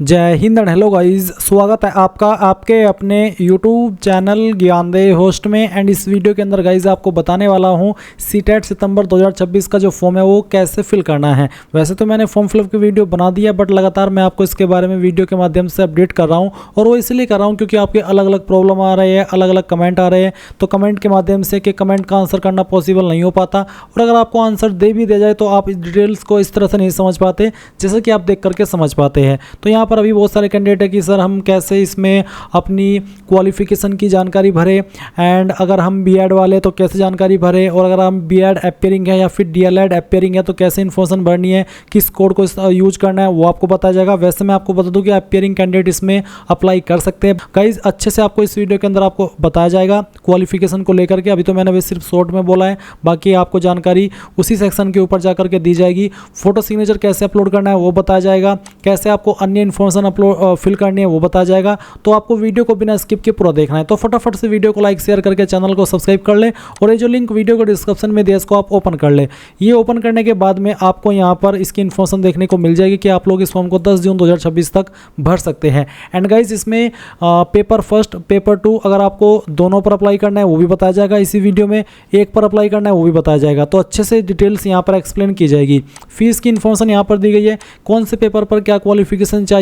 जय Hind and hello guys, स्वागत है आपका आपके अपने यूट्यूब चैनल ज्ञानदेह होस्ट में। एंड इस वीडियो के अंदर गाइस आपको बताने वाला हूं सीटेट सितंबर 2026 का जो फॉर्म है वो कैसे फिल करना है। वैसे तो मैंने फॉर्म फिलअप की वीडियो बना दी है, बट लगातार मैं आपको इसके बारे में वीडियो के माध्यम से अपडेट कर रहा हूँ। और वो इसलिए कर रहा हूँ क्योंकि आपके अलग अलग प्रॉब्लम आ रहे हैं, अलग अलग कमेंट आ रहे हैं, तो कमेंट के माध्यम से कि कमेंट का आंसर करना पॉसिबल नहीं हो पाता। और अगर आपको आंसर दे भी दिया जाए तो आप इस डिटेल्स को इस तरह से नहीं समझ पाते जैसे कि आप देख करके समझ पाते हैं। तो यहाँ पर अभी बहुत सारे कैंडिडेट है कि सर हम कैसे इसमें अपनी क्वालिफिकेशन की जानकारी भरें, एंड अगर हम बीएड वाले तो कैसे जानकारी भरें, और अगर हम बीएड एपियरिंग है या फिर डीएलएड एपियरिंग है तो कैसे इन्फॉर्मेशन भरनी है, किस कोड को यूज करना है, वो आपको बताया जाएगा। वैसे मैं आपको बता दूं कि एपियरिंग कैंडिडेट इसमें अप्लाई कर सकते हैं। गाइस अच्छे से आपको इस वीडियो के अंदर आपको बताया जाएगा क्वालिफिकेशन को लेकर के। अभी तो मैंने सिर्फ शॉर्ट में बोला है, बाकी आपको जानकारी उसी सेक्शन के ऊपर जाकर के दी जाएगी। फोटो सिग्नेचर कैसे अपलोड करना है वो बताया जाएगा, कैसे आपको अन्य इन्फॉर्मेशन अपलोड फिल करनी है वो बताया जाएगा। तो आपको वीडियो को बिना स्किप के पूरा देखना है, तो फटाफट से वीडियो को लाइक शेयर करके चैनल को सब्सक्राइब कर ले। और ये जो लिंक वीडियो को डिस्क्रिप्शन में दिया इसको आप ओपन कर ले। ये ओपन करने के बाद में आपको यहाँ पर इसकी इन्फॉर्मेशन देखने को मिल जाएगी कि आप लोग इस फॉर्म को 10 जून 2026 तक भर सकते हैं। एंड गाइज इसमें पेपर फर्स्ट पेपर 2 अगर आपको दोनों पर अप्लाई करना है वो भी बताया जाएगा इसी वीडियो में, एक पर अप्लाई करना है वो भी बताया जाएगा। तो अच्छे से डिटेल्स यहाँ पर एक्सप्लेन की जाएगी। फीस की इन्फॉर्मेशन यहाँ पर दी गई है, कौन से पेपर पर क्या क्वालिफिकेशन चाहिए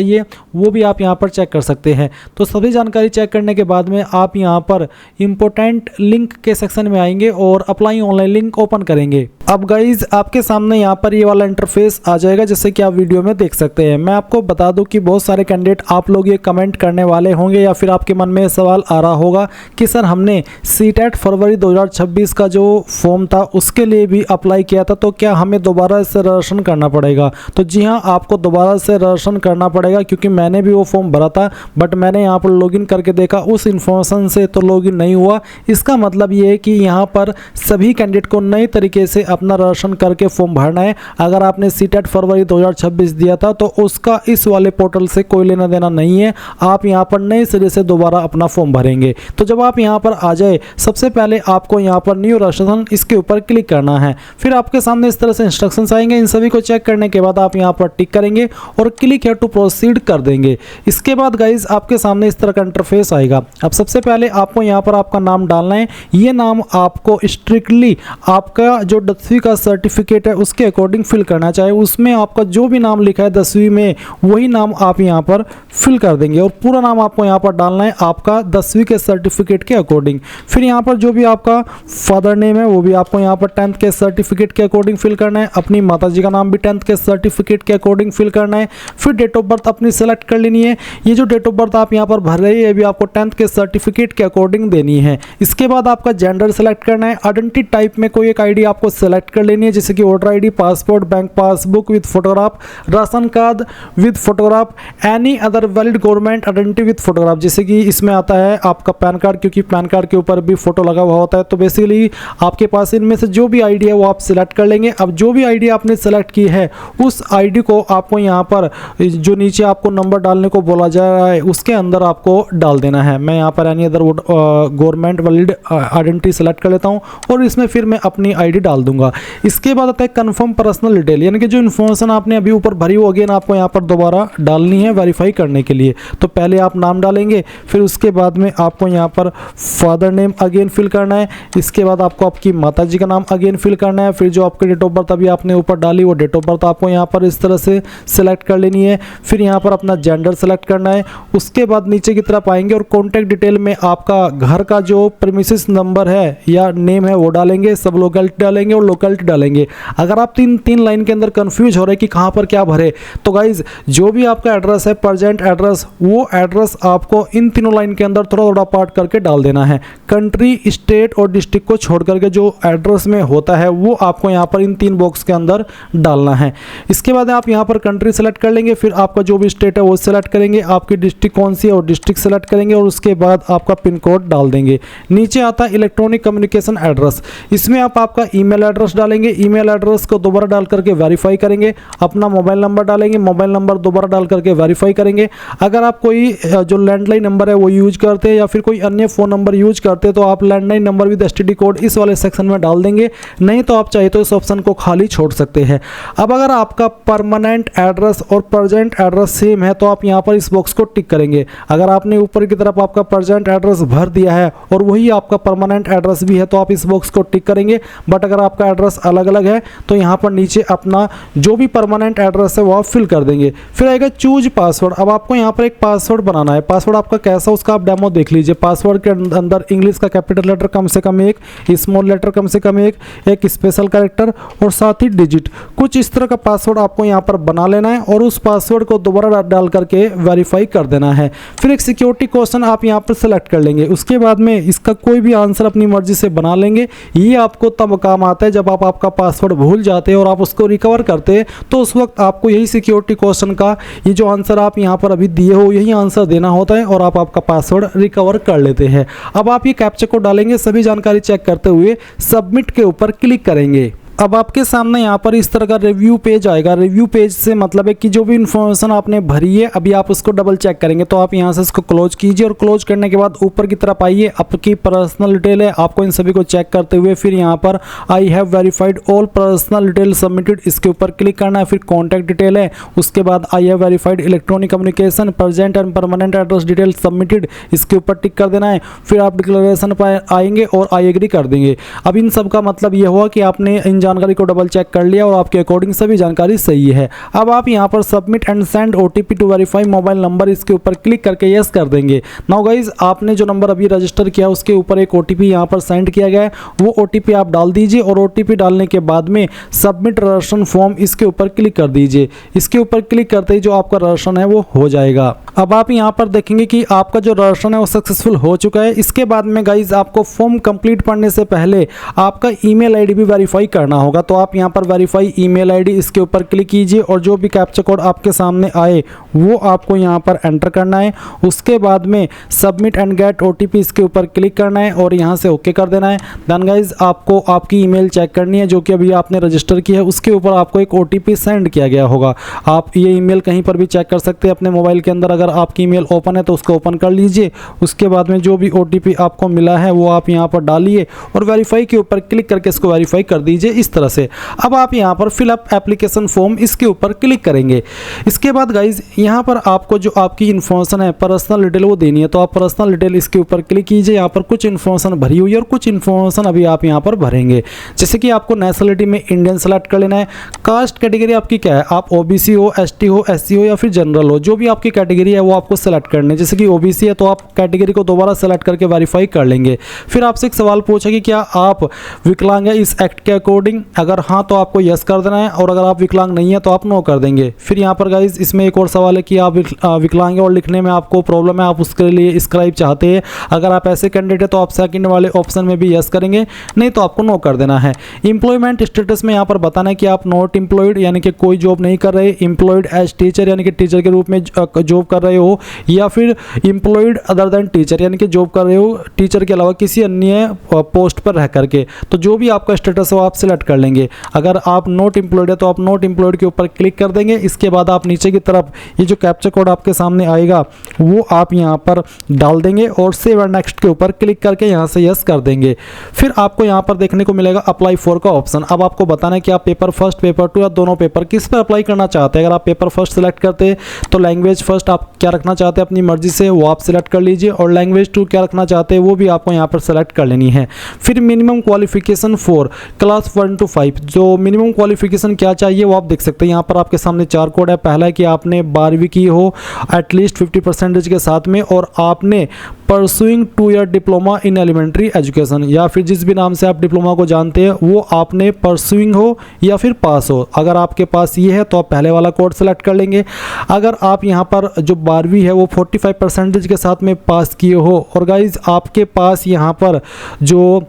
वो भी आप यहाँ पर चेक कर सकते हैं। तो सभी जानकारी चेक करने के बाद में आप यहाँ पर इंपॉर्टेंट लिंक के सेक्शन में आएंगे और अप्लाई ऑनलाइन लिंक ओपन करेंगे। अब गाइज आपके सामने यहाँ पर ये वाला इंटरफेस आ जाएगा जैसे कि आप वीडियो में देख सकते हैं। मैं आपको बता दूं कि बहुत सारे कैंडिडेट आप लोग ये कमेंट करने वाले होंगे या फिर आपके मन में सवाल आ रहा होगा कि सर हमने सीटेट फरवरी 2026 का जो फॉर्म था उसके लिए भी अप्लाई किया था, तो क्या हमें दोबारा से रजिस्ट्रेशन करना पड़ेगा? तो जी हाँ, आपको दोबारा से रजिस्ट्रेशन करना पड़ेगा, क्योंकि मैंने भी वो फॉर्म भरा था बट मैंने यहाँ पर लॉगिन करके देखा उस इन्फॉर्मेशन से तो लॉगिन नहीं हुआ। इसका मतलब ये है कि यहाँ पर सभी कैंडिडेट को नए तरीके से अपना रजिस्ट्रेशन करके फॉर्म भरना है। अगर आपने सीटेट फरवरी 2026 दिया था तो उसका इस वाले पोर्टल से कोई लेना देना नहीं है। आप यहाँ पर नए सिरे से दोबारा अपना फॉर्म भरेंगे। तो जब आप यहाँ पर आ जाए सबसे पहले आपको यहाँ पर न्यू रजिस्ट्रेशन इसके ऊपर क्लिक करना है। फिर आपके सामने इस तरह से इंस्ट्रक्शंस आएंगे। इन सभी को चेक करने के बाद आप यहाँ पर टिक करेंगे और क्लिक हियर टू प्रोसीड कर देंगे। इसके बाद गाइज आपके सामने इस तरह का इंटरफेस आएगा। अब सबसे पहले आपको यहाँ पर आपका नाम डालना है। ये नाम आपको स्ट्रिक्टली आपका जो 10वीं का सर्टिफिकेट है उसके अकॉर्डिंग फिल करना चाहिए। उसमें आपका जो भी नाम लिखा है 10वीं में वही नाम आप यहाँ पर फिल कर देंगे और पूरा नाम आपको यहाँ पर डालना है आपका 10वीं के सर्टिफिकेट के अकॉर्डिंग। फिर यहाँ पर जो भी आपका फादर नेम है वो भी आपको यहाँ पर 10th के सर्टिफिकेट के अकॉर्डिंग फिल करना है। अपनी माताजी का नाम भी 10th के सर्टिफिकेट के अकॉर्डिंग फिल करना है। फिर डेट ऑफ बर्थ अपनी सेलेक्ट कर लेनी है। ये जो डेट ऑफ बर्थ आप यहाँ पर भर रहे हैं ये भी आपको 10th के सर्टिफिकेट के अकॉर्डिंग देनी है। इसके बाद आपका जेंडर सेलेक्ट करना है। आइडेंटिटी टाइप में कोई एक आईडी आपको सेलेक्ट कर लेनी है, जैसे कि voter ID, passport, bank passbook with photograph, ration card with photograph, any other valid government identity with photograph. जैसे कि इसमें आता है आपका पैन कार्ड, क्योंकि पैन कार्ड के ऊपर भी फोटो लगा हुआ होता है। तो बेसिकली आपके पास इनमें से जो भी आईडी है वो आप सिलेक्ट कर लेंगे। अब जो भी आईडी आपने सेलेक्ट की है उस आईडी को आपको यहाँ पर जो नीचे आपको नंबर डालने को बोला जा रहा है उसके अंदर आपको डाल देना है। मैं यहाँ पर any other government valid identity select कर लेता हूँ और इसमें फिर मैं अपनी आईडी डाल दूंगा। इसके बाद आता है कंफर्म पर्सनल डिटेल, यानी कि जो इन्फॉर्मेशन आपने अभी ऊपर भरी हो अगेन आपको यहाँ पर दोबारा डालनी है वेरीफाई करने के लिए। तो पहले आप नाम डालेंगे, फिर उसके बाद में आपको यहाँ पर फादर नेम अगेन फिल करना है। इसके बाद आपको आपकी माताजी का नाम अगेन फिल करना है। फिर जो आपकी डेट ऑफ बर्थ अभी आपने ऊपर डाली वो डेट ऑफ बर्थ आपको यहाँ पर इस तरह से सिलेक्ट कर लेनी है। फिर यहाँ पर अपना जेंडर सेलेक्ट करना है। उसके बाद नीचे की तरफ आएंगे और कॉन्टैक्ट डिटेल में आपका घर का जो प्रीमिसेस नंबर है या नेम है वो डालेंगे, सब लोकेलिटी डालेंगे और लोकेलिटी डालेंगे। अगर आप तीन लाइन के अंदर कंफ्यूज हो रहे कि कहाँ पर क्या भरे, तो गाइज जो भी आपका एड्रेस है प्रेजेंट एड्रेस, वो एड्रेस आपको इन तीनों लाइन के अंदर थोड़ा थोड़ा पार्ट करके डाल देना है। कंट्री, स्टेट और डिस्ट्रिक्ट को छोड़ करके जो एड्रेस में होता है वो आपको यहाँ पर इन 3 बॉक्स के अंदर डालना है। इसके बाद आप यहाँ पर कंट्री सेलेक्ट कर लेंगे, फिर आपका जो भी स्टेट है वो सेलेक्ट करेंगे, आपकी डिस्ट्रिक्ट कौन सी है और डिस्ट्रिक्ट सेलेक्ट करेंगे और उसके बाद आपका पिन कोड डाल देंगे। नीचे आता है इलेक्ट्रॉनिक कम्युनिकेशन एड्रेस, इसमें आप आपका ईमेल एड्रेस डालेंगे। ईमेल एड्रेस को दोबारा डाल करके वेरीफाई करेंगे। अपना मोबाइल नंबर डालेंगे, मोबाइल नंबर दोबारा डाल करके वेरीफाई करेंगे। अगर आप कोई जो लैंडलाइन नंबर है वो यूज करते हैं या फिर कोई अन्य फ़ोन नंबर यूज करते हैं तो आप landline number with STD code इस वाले सेक्शन में डाल देंगे, नहीं तो आप चाहे तो इस ऑप्शन को खाली छोड़ सकते हैं। अब अगर आपका परमानेंट एड्रेस और प्रेजेंट एड्रेस एड्रेस सेम है तो आप यहाँ पर इस बॉक्स को टिक करेंगे। अगर आपने ऊपर की तरफ आपका प्रेजेंट एड्रेस भर दिया है और वही आपका परमानेंट एड्रेस भी है तो आप इस बॉक्स को टिक करेंगे। बट अगर आपका एड्रेस अलग अलग है तो यहाँ पर नीचे अपना जो भी परमानेंट एड्रेस है वो आप फिल कर देंगे। फिर आएगा चूज पासवर्ड। अब आपको यहाँ पर एक पासवर्ड बनाना है। पासवर्ड आपका कैसा उसका आप डेमो देख लीजिए। पासवर्ड के अंदर इंग्लिश का कैपिटल लेटर कम से कम एक, स्मॉल लेटर कम से कम एक स्पेशल कैरेक्टर और साथ ही डिजिट, कुछ इस तरह का पासवर्ड आपको यहाँ पर बना लेना है और उस पासवर्ड को दोबारा डाल करके वेरीफाई कर देना है। फिर एक सिक्योरिटी क्वेश्चन आप यहाँ पर सेलेक्ट कर लेंगे। उसके बाद में इसका कोई भी आंसर अपनी मर्जी से बना लेंगे। ये आपको तब काम आता है जब आप आपका पासवर्ड भूल जाते हैं और आप उसको रिकवर करते हैं, तो उस वक्त आपको यही सिक्योरिटी क्वेश्चन का ये जो आंसर आप यहाँ पर अभी दिए हो यही आंसर देना होता है और आप आपका पासवर्ड रिकवर कर लेते हैं। अब आप ये कैप्चा कोड डालेंगे, सभी जानकारी चेक करते हुए सबमिट के ऊपर क्लिक करेंगे। अब आपके सामने यहाँ पर इस तरह का रिव्यू पेज आएगा। रिव्यू पेज से मतलब है कि जो भी इन्फॉर्मेशन आपने भरी है अभी आप उसको डबल चेक करेंगे। तो आप यहाँ से इसको क्लोज कीजिए और क्लोज करने के बाद ऊपर की तरफ आइए। आपकी पर्सनल डिटेल है, आपको इन सभी को चेक करते हुए फिर यहाँ पर I have verified all personal detail submitted, इसके ऊपर क्लिक करना है। फिर कॉन्टैक्ट डिटेल है, उसके बाद I have verified electronic communication present and permanent address detail submitted, इसके ऊपर टिक कर देना है। फिर आप डिक्लेरेशन पर आएंगे और आई एग्री कर देंगे। अब इन सब का मतलब ये हुआ कि आपने इन जानकारी को डबल चेक कर लिया और आपके अकॉर्डिंग सभी जानकारी सही है। अब आप यहां पर submit and send OTP to verify mobile number, इसके ऊपर क्लिक करके यस कर देंगे। नाउ गाइज आपने जो नंबर अभी रजिस्टर किया उसके ऊपर एक ओटीपी यहां पर सेंड किया गया है, वो ओटीपी आप डाल दीजिए और ओटीपी डालने के बाद में सबमिट रजिस्ट्रेशन फॉर्म इसके ऊपर क्लिक कर दीजिए। इसके ऊपर क्लिक करते ही जो आपका रजिस्ट्रेशन है वो हो जाएगा। अब आप यहां पर देखेंगे कि आपका जो रजिस्ट्रेशन है वो सक्सेसफुल हो चुका है। इसके बाद में गाइज आपको फॉर्म कंप्लीट पढ़ने से पहले आपका ईमेल आईडी भी वेरीफाई करना होगा। तो आप यहां पर वेरीफाई ईमेल आईडी इसके ऊपर क्लिक कीजिए और जो भी कैप्चा कोड आपके सामने आए वो आपको यहां पर एंटर करना है। उसके बाद में सबमिट एंड गेट ओटीपी इसके ऊपर क्लिक करना है और यहां से ओके कर देना है। देन गाइज आपको आपकी ईमेल चेक करनी है जो कि अभी आपने रजिस्टर की है, उसके ऊपर आपको एक ओटीपी सेंड किया गया होगा। आप ये ईमेल कहीं पर भी चेक कर सकते हैं अपने मोबाइल के अंदर। अगर आपकी ईमेल ओपन है तो उसको ओपन कर लीजिए। उसके बाद में जो भी ओटीपी आपको मिला है वो आप यहां पर डालिए और वेरीफाई के ऊपर क्लिक करके इसको वेरीफाई कर दीजिए इस तरह से। अब आप यहां पर फिलअप एप्लीकेशन फॉर्म इसके ऊपर क्लिक करेंगे। इसके बाद गाइज यहां पर आपको जो आपकी इन्फॉर्मेशन है पर्सनल डिटेल वो देनी है। तो आप पर्सनल डिटेल इसके ऊपर क्लिक कीजिए। यहां पर कुछ इन्फॉर्मेशन भरी हुई है और कुछ इन्फॉर्मेशन अभी आप यहां पर भरेंगे। जैसे कि आपको नेशनलिटी में इंडियन सेलेक्ट कर लेना है। कास्ट कैटेगरी आपकी क्या है, आप ओबीसी हो, एसटी हो, एससी हो या फिर जनरल हो, जो भी आपकी कैटेगरी है वो आपको सेलेक्ट करनी है। जैसे कि ओबीसी है तो आप कैटेगरी को दोबारा सेलेक्ट करके वेरीफाई कर लेंगे। फिर आपसे एक सवाल पूछा कि क्या आप विकलांग है इस एक्ट के अकॉर्डिंग, अगर हाँ तो आपको यस कर देना है और अगर आप विकलांग नहीं है तो आप नो कर देंगे। फिर यहाँ पर गाइज इसमें एक और सवाल है कि आप विकलांग है और लिखने में आपको प्रॉब्लम है, आप उसके लिए स्क्राइब चाहते हैं। अगर आप ऐसे कैंडिडेट है तो आप सेकंड वाले ऑप्शन में भी यस करेंगे, नहीं तो आपको नो कर देना है। एम्प्लॉयमेंट स्टेटस में यहाँ पर बताना है कि आप नॉट एम्प्लॉयड यानी कि कोई जॉब नहीं कर रहे, एम्प्लॉयड एज टीचर यानी कि टीचर के रूप में जॉब कर रहे हो, या फिर एम्प्लॉयड अदर देन टीचर यानी कि जॉब कर रहे हो टीचर के अलावा किसी अन्य पोस्ट पर रह करके। तो जो भी आपका स्टेटस है वो आप सिलेक्ट कर लेंगे। अगर आप नॉट एम्प्लॉयड है तो आप नॉट एम्प्लॉयड के ऊपर क्लिक कर देंगे। इसके बाद आप नीचे की तरफ ये जो कैप्चा कोड आपके सामने आएगा वो आप यहाँ पर डाल देंगे और सेव एंड नेक्स्ट के ऊपर क्लिक करके यहाँ से यस कर देंगे। फिर आपको यहाँ पर देखने को मिलेगा अप्लाई फॉर का ऑप्शन। अब आपको बताना है कि आप पेपर फर्स्ट, पेपर टू या दोनों पेपर किस पर अप्लाई करना चाहते हैं। अगर आप पेपर फर्स्ट सेलेक्ट करते हैं तो लैंग्वेज फर्स्ट आप क्या रखना चाहते हैं अपनी मर्जी से वो आप सिलेक्ट कर लीजिए और लैंग्वेज टू क्या रखना चाहते हैं वो भी आपको यहाँ पर सेलेक्ट कर लेनी है। फिर minimum qualification for class 1 to 5, जो मिनिमम क्वालिफिकेशन क्या चाहिए वो आप देख सकते हैं। यहाँ पर आपके सामने 4 कोड है। पहला है कि आपने 12वीं की हो एटलीस्ट 50% के साथ में और आपने pursuing 2 year diploma in elementary education, या फिर जिस भी नाम से आप डिप्लोमा को जानते हैं वो आपने परसुइंग हो या फिर पास हो। अगर आपके पास ये है तो आप पहले वाला कोड सेलेक्ट कर लेंगे। अगर आप यहाँ पर जो 12वीं है वो 45% के साथ में पास किए हो और गाइज आपके पास यहाँ पर जो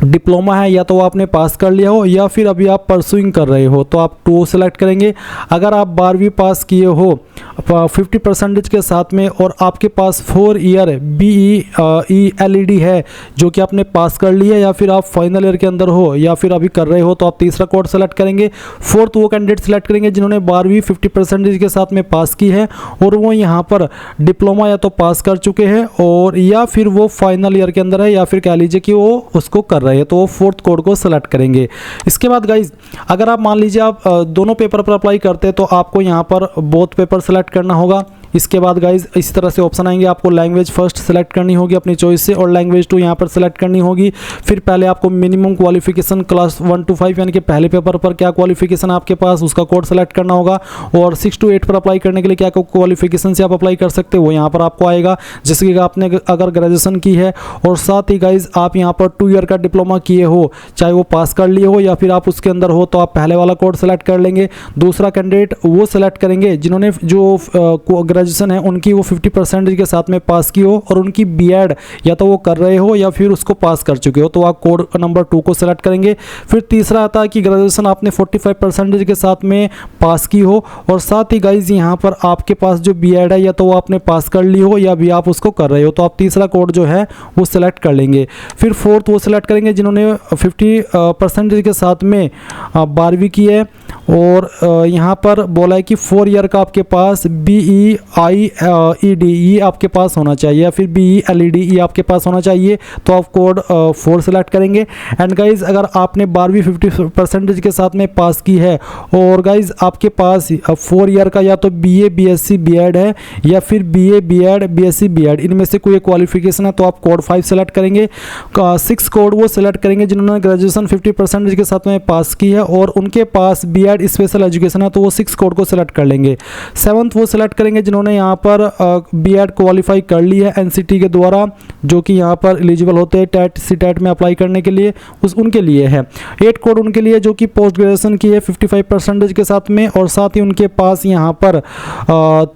डिप्लोमा है या तो आपने पास कर लिया हो या फिर अभी आप परसुइंग कर रहे हो तो आप 2 सेलेक्ट करेंगे। अगर आप 12वीं पास किए हो 50% के साथ में और आपके पास 4 ईयर BE-LED है जो कि आपने पास कर लिया, या फिर आप फाइनल ईयर के अंदर हो या फिर अभी कर रहे हो तो आप तीसरा कोड सेलेक्ट करेंगे। फोर्थ वो कैंडिडेट सेलेक्ट करेंगे जिन्होंने 12वीं 50% के साथ में पास की है और वो यहाँ पर डिप्लोमा या तो पास कर चुके हैं और या फिर वो फाइनल ईयर के अंदर है या फिर कह लीजिए कि वो उसको कर कर रहे हैं तो वो फोर्थ कोड को सिलेक्ट करेंगे। इसके बाद गाइज अगर आप मान लीजिए आप दोनों पेपर पर अप्लाई करते हैं तो आपको यहाँ पर बोथ पेपर सेलेक्ट करना होगा। इसके बाद गाइज इस तरह से ऑप्शन आएंगे, आपको लैंग्वेज फर्स्ट सेलेक्ट करनी होगी अपनी चॉइस से और लैंग्वेज 2 यहाँ पर सेलेक्ट करनी होगी। फिर पहले आपको मिनिमम क्वालिफिकेशन क्लास 1 to 5 यानी कि पहले पेपर पर क्या क्वालिफिकेशन आपके पास उसका कोड सेलेक्ट करना होगा और 6 to 8 पर अप्लाई करने के लिए क्या क्वालिफिकेशन से आप अप्लाई कर सकते हो वो यहाँ पर आपको आएगा, जैसे कि आपने अगर ग्रेजुएशन की है और साथ ही गाइज आप यहाँ पर 2 ईयर का डिप्लोमा किए हो, चाहे वो पास कर लिए हो या फिर आप उसके अंदर हो, तो आप पहले वाला कोड सेलेक्ट कर लेंगे। दूसरा कैंडिडेट वो सेलेक्ट करेंगे जिन्होंने जो ग्रेजुएशन है उनकी वो 50% के साथ में पास की हो और उनकी बीएड या तो वो कर रहे हो या फिर उसको पास कर चुके हो, तो आप कोड नंबर 2 को सेलेक्ट करेंगे। फिर तीसरा आता है कि ग्रेजुएशन आपने 45% के साथ में पास की हो और साथ ही गाइज यहाँ पर आपके पास जो बीएड है या तो वो आपने पास कर ली हो या भी आप उसको कर रहे हो, तो आप तीसरा कोड जो है वो सिलेक्ट कर लेंगे। फिर फोर्थ वो सिलेक्ट करेंगे जिन्होंने 50% के साथ में 12वीं की है और यहाँ पर बोला है कि 4 ईयर का आपके पास BEIED ये आपके पास होना चाहिए या फिर BELED ये आपके पास होना चाहिए, तो आप कोड 4 सेलेक्ट करेंगे। एंड गाइज अगर आपने 12वीं 50% के साथ में पास की है और गाइज आपके पास 4 ईयर का या तो BA BSc BEd है या फिर BA BEd BSc BEd इनमें से कोई क्वालिफिकेशन है, तो आप कोड 5 सेलेक्ट करेंगे। 6 कोड वो सेलेक्ट करेंगे जिन्होंने ग्रेजुएशन 50% के साथ में पास की है और उनके पास BEd स्पेशल एजुकेशन है, तो वो 6 कोड को सेलेक्ट कर लेंगे। 7th वो सेलेक्ट करेंगे जिन्होंने यहाँ पर BEd क्वालिफाई कर ली है NCT के द्वारा, जो कि यहाँ पर एलिजिबल होते हैं टेट CTET में अप्लाई करने के लिए, उनके लिए है। 8 कोड उनके लिए जो कि पोस्ट ग्रेजुएशन की है 55% के साथ में और साथ ही उनके पास यहाँ पर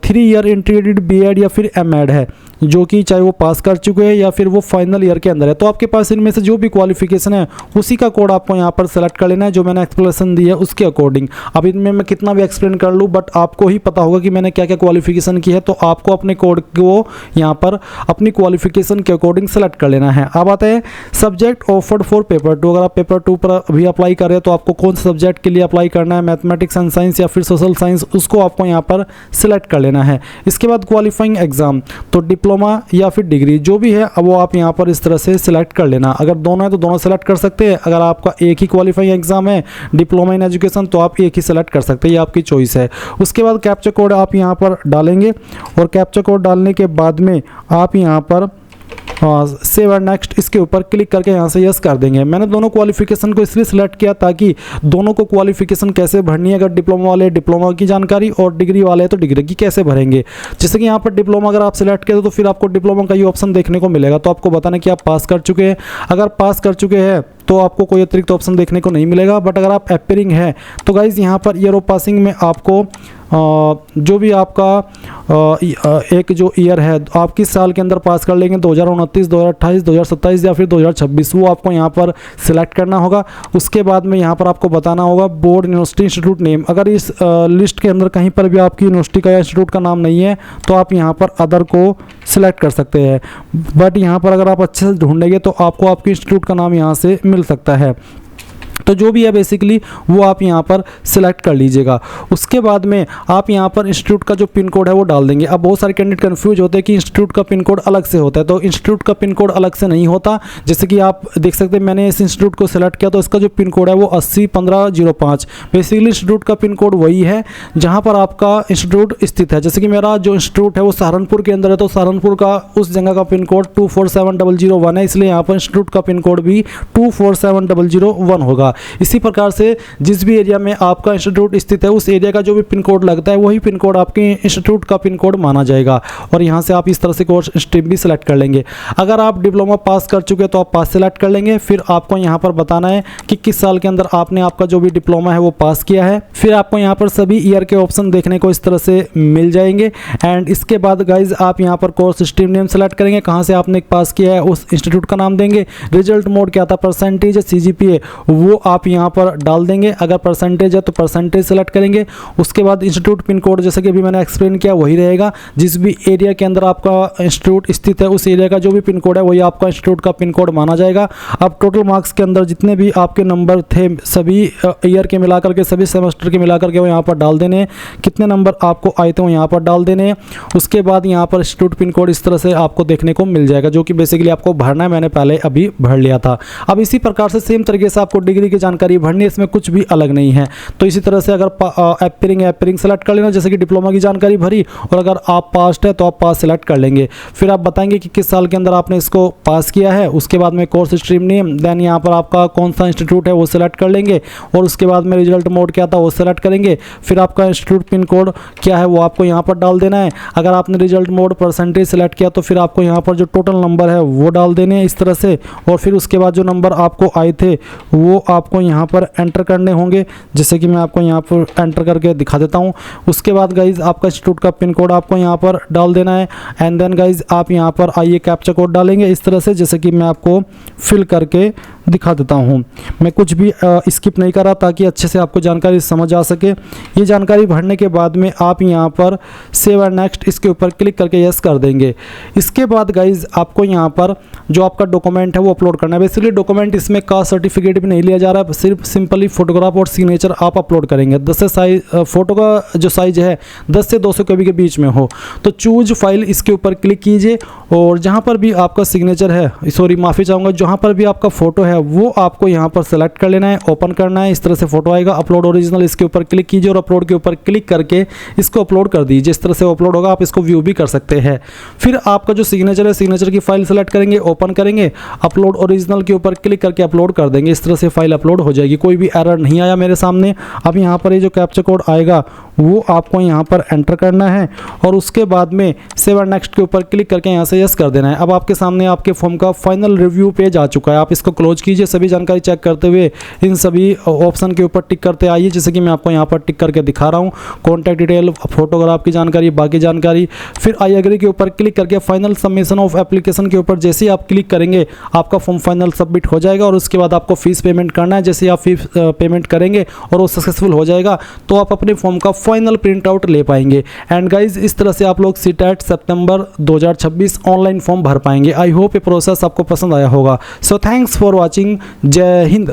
3 ईयर इंटीग्रेटेड BEd या फिर MEd है, जो कि चाहे वो पास कर चुके हैं या फिर वो फाइनल ईयर के अंदर है, तो आपके पास इनमें से जो भी क्वालिफिकेशन है उसी का कोड आपको यहाँ पर सेलेक्ट कर लेना है जो मैंने एक्सप्लेनेशन दी है उसके अकॉर्डिंग। अब इनमें मैं कितना भी एक्सप्लेन कर लूँ बट आपको ही पता होगा कि मैंने क्या क्या क्वालिफिकेशन की है, तो आपको अपने कोड को यहाँ पर अपनी क्वालिफिकेशन के अकॉर्डिंग सेलेक्ट कर लेना है। अब आता है सब्जेक्ट ऑफर्ड फॉर पेपर 2। अगर आप पेपर 2 पर भी अप्लाई कर रहे हैं तो आपको कौन सा सब्जेक्ट के लिए अप्लाई करना है, मैथमेटिक्स एंड साइंस या फिर सोशल साइंस, उसको आपको यहाँ पर सिलेक्ट कर लेना है। इसके बाद क्वालिफाइंग एग्जाम, तो डिप्लोमा या फिर डिग्री जो भी है अब वो आप यहाँ पर इस तरह से सिलेक्ट कर लेना। अगर दोनों है तो दोनों सेलेक्ट कर सकते हैं, अगर आपका एक ही क्वालिफाइंग एग्जाम है डिप्लोमा इन एजुकेशन तो आप एक ही सेलेक्ट कर सकते हैं, ये आपकी चॉइस है। उसके बाद कैप्चा कोड आप यहाँ पर डालेंगे और कैप्चा कोड डालने के बाद में आप यहाँ पर सेव एंड नेक्स्ट इसके ऊपर क्लिक करके यहाँ से यस कर देंगे। मैंने दोनों क्वालिफिकेशन को इसलिए सिलेक्ट किया ताकि दोनों को क्वालिफिकेशन कैसे भरनी है, अगर डिप्लोमा वाले डिप्लोमा की जानकारी और डिग्री वाले तो डिग्री की कैसे भरेंगे। जैसे कि यहाँ पर डिप्लोमा अगर आप सिलेक्ट करें तो फिर आपको डिप्लोमा का ये ऑप्शन देखने को मिलेगा, तो आपको बताना कि आप पास कर चुके हैं। अगर पास कर चुके हैं तो आपको कोई अतिरिक्त ऑप्शन देखने को नहीं मिलेगा, बट अगर आप एपियरिंग है तो गाइज यहाँ पर ईयर ऑफ पासिंग में आपको जो भी आपका एक जो ईयर है आप किस साल के अंदर पास कर लेंगे, 2029, 2028, 2027 या फिर 2026, वो आपको यहाँ पर सिलेक्ट करना होगा। उसके बाद में यहाँ पर आपको बताना होगा बोर्ड यूनिवर्सिटी इंस्टीट्यूट नेम। अगर इस लिस्ट के अंदर कहीं पर भी आपकी यूनिवर्सिटी का या इंस्टीट्यूट का नाम नहीं है तो आप यहाँ पर अदर को सिलेक्ट कर सकते हैं, बट यहाँ पर अगर आप अच्छे से ढूंढेंगे तो आपको आपके इंस्टीट्यूट का नाम यहाँ से मिल सकता है। तो जो भी है बेसिकली वो आप यहाँ पर सिलेक्ट कर लीजिएगा। उसके बाद में आप यहाँ पर इंस्टीट्यूट का जो पिन कोड है वो डाल देंगे। अब बहुत सारे कैंडिडेट कंफ्यूज होते हैं कि इंस्टीट्यूट का पिन कोड अलग से होता है, तो इंस्टीट्यूट का पिन कोड अलग से नहीं होता। जैसे कि आप देख सकते हैं मैंने इस इंस्टीट्यूट को सिलेक्ट किया तो इसका जो पिन कोड है वो 801505। बेसिकली इंस्टीट्यूट का पिन कोड वही है जहाँ पर आपका इंस्टीट्यूट स्थित है। जैसे कि मेरा जो इंस्टीट्यूट है वो सहारनपुर के अंदर है, तो सहारनपुर का उस जगह का पिन कोड 247001 है, इसलिए यहाँ पर इंस्टीट्यूट का पिन कोड भी 247001 होगा। इसी प्रकार से जिस भी एरिया में आपका इंस्टीट्यूट स्थित है उस एरिया का जो भी पिन कोड लगता है वही पिन कोड आपके इंस्टीट्यूट का पिन कोड माना जाएगा, और यहाँ से आप इस तरह से कोर्स स्ट्रीम भी सिलेक्ट कर लेंगे। अगर आप डिप्लोमा पास कर चुके तो आप पास सेलेक्ट कर लेंगे। फिर आपको यहाँ पर बताना है कि किस साल के अंदर आपने आपका जो भी डिप्लोमा है वो पास किया है। फिर आपको यहाँ पर सभी ईयर के ऑप्शन देखने को इस तरह से मिल जाएंगे। एंड इसके बाद गाइज आप यहाँ पर कोर्स स्ट्रीम नेम सेलेक्ट करेंगे, कहाँ से आपने पास किया है उस इंस्टीट्यूट का नाम देंगे। रिजल्ट मोड क्या था, परसेंटेज CGPA वो वो आप यहाँ पर डाल देंगे। अगर परसेंटेज है तो परसेंटेज सेलेक्ट करेंगे। उसके बाद इंस्टीट्यूट पिन कोड जैसे कि अभी मैंने एक्सप्लेन किया वही रहेगा। जिस भी एरिया के अंदर आपका इंस्टीट्यूट स्थित है उस एरिया का जो भी पिन कोड है वही आपका इंस्टीट्यूट का पिन कोड माना जाएगा। अब टोटल मार्क्स के अंदर जितने भी आपके नंबर थे सभी ईयर के मिलाकर के, सभी सेमेस्टर के मिलाकर के वो यहाँ पर डाल देने हैं। कितने नंबर आपको आए थे वो यहाँ पर डाल देने हैं। उसके बाद यहाँ पर इंस्टीट्यूट पिन कोड इस तरह से आपको देखने को मिल जाएगा, जो कि बेसिकली आपको भरना है। मैंने पहले अभी भर लिया था। अब इसी प्रकार से सेम तरीके से आपको डिग्री की जानकारी भरनी है, इसमें कुछ भी अलग नहीं है। तो इसी तरह से अगर एपीरिंग सेलेक्ट कर लेना, जैसे कि डिप्लोमा की जानकारी भरी, और अगर आप पास्ट है तो आप पास सेलेक्ट कर लेंगे। फिर आप बताएंगे कि किस साल के अंदर आपने इसको पास किया है। उसके बाद में कोर्स स्ट्रीम नेम, देन यहाँ पर आपका कौन सा इंस्टीट्यूट है वो सेलेक्ट कर लेंगे, और उसके बाद में रिजल्ट मोड क्या था वो सेलेक्ट करेंगे। फिर आपका इंस्टीट्यूट पिन कोड क्या है वो आपको यहाँ पर डाल देना है। अगर आपने रिजल्ट मोड परसेंटेज सेलेक्ट किया तो फिर आपको यहाँ पर जो टोटल नंबर है वो डाल देने हैं इस तरह से, और फिर उसके बाद जो नंबर आपको आए थे वो आपको यहाँ पर एंटर करने होंगे, जैसे कि मैं आपको यहाँ पर एंटर करके दिखा देता हूँ। उसके बाद गाइज आपका इंस्टीट्यूट का पिन कोड आपको यहाँ पर डाल देना है, एंड देन गाइज आप यहाँ पर आइए कैप्चा कोड डालेंगे इस तरह से, जैसे कि मैं आपको फिल करके दिखा देता हूँ। मैं कुछ भी स्किप नहीं कर रहा ताकि अच्छे से आपको जानकारी समझ आ सके। ये जानकारी भरने के बाद में आप यहाँ पर सेव एंड नेक्स्ट इसके ऊपर क्लिक करके यस कर देंगे। इसके बाद गाइज आपको यहाँ पर जो आपका डॉक्यूमेंट है वो अपलोड करना है। बेसिकली डॉक्यूमेंट इसमें कास्ट सर्टिफिकेट भी नहीं लिया जा रहा है, सिर्फ सिंपली फोटोग्राफ और सिग्नेचर आप अपलोड करेंगे। 10 से साइज फोटो का जो साइज है 10 से 200 कभी के बीच में हो तो चूज फाइल इसके ऊपर क्लिक कीजिए, और जहाँ पर भी आपका सिग्नेचर है, सॉरी माफ़ी चाहूँगा, जहाँ पर भी आपका फोटो है वो आपको यहाँ पर सेलेक्ट कर लेना है, ओपन करना है। इस तरह से फोटो आएगा। अपलोड ओरिजिनल इसके ऊपर क्लिक कीजिए और अपलोड के ऊपर क्लिक करके इसको अपलोड कर दीजिए। इस तरह से अपलोड होगा, आप इसको व्यू भी कर सकते हैं। फिर आपका जो सिग्नेचर है सिग्नेचर की फाइल सेलेक्ट करेंगे, ओपन करेंगे, अपलोड ओरिजिनल के ऊपर क्लिक करके अपलोड कर देंगे। इस तरह से फाइल अपलोड हो जाएगी। कोई भी एरर नहीं आया मेरे सामने। अब यहाँ पर ये जो कैप्चा कोड आएगा वो आपको यहाँ पर एंटर करना है, और उसके बाद में सेव एंड नेक्स्ट के ऊपर क्लिक करके यहाँ से यस कर देना है। अब आपके सामने आपके फॉर्म का फाइनल रिव्यू पेज आ चुका है। आप इसको क्लोज कीजिए। सभी जानकारी चेक करते हुए इन सभी ऑप्शन के ऊपर टिक करते आइए, जैसे कि मैं आपको यहाँ पर टिक करके दिखा रहा हूँ। कॉन्टैक्ट डिटेल, फोटोग्राफ की जानकारी, बाकी जानकारी। फिर आई एग्री के ऊपर क्लिक करके फाइनल सबमिशन ऑफ एप्लीकेशन के ऊपर जैसे ही आप क्लिक करेंगे आपका फॉर्म फाइनल सबमिट हो जाएगा, और उसके बाद आपको फीस पेमेंट करना है। जैसे आप फीस पेमेंट करेंगे और वो सक्सेसफुल हो जाएगा तो आप अपने फॉर्म का फाइनल प्रिंट आउट ले पाएंगे। एंड गाइज इस तरह से आप लोग सीटेट सितंबर 2026 ऑनलाइन फॉर्म भर पाएंगे। आई होप ये प्रोसेस आपको पसंद आया होगा। So thanks for watching. जय हिंद।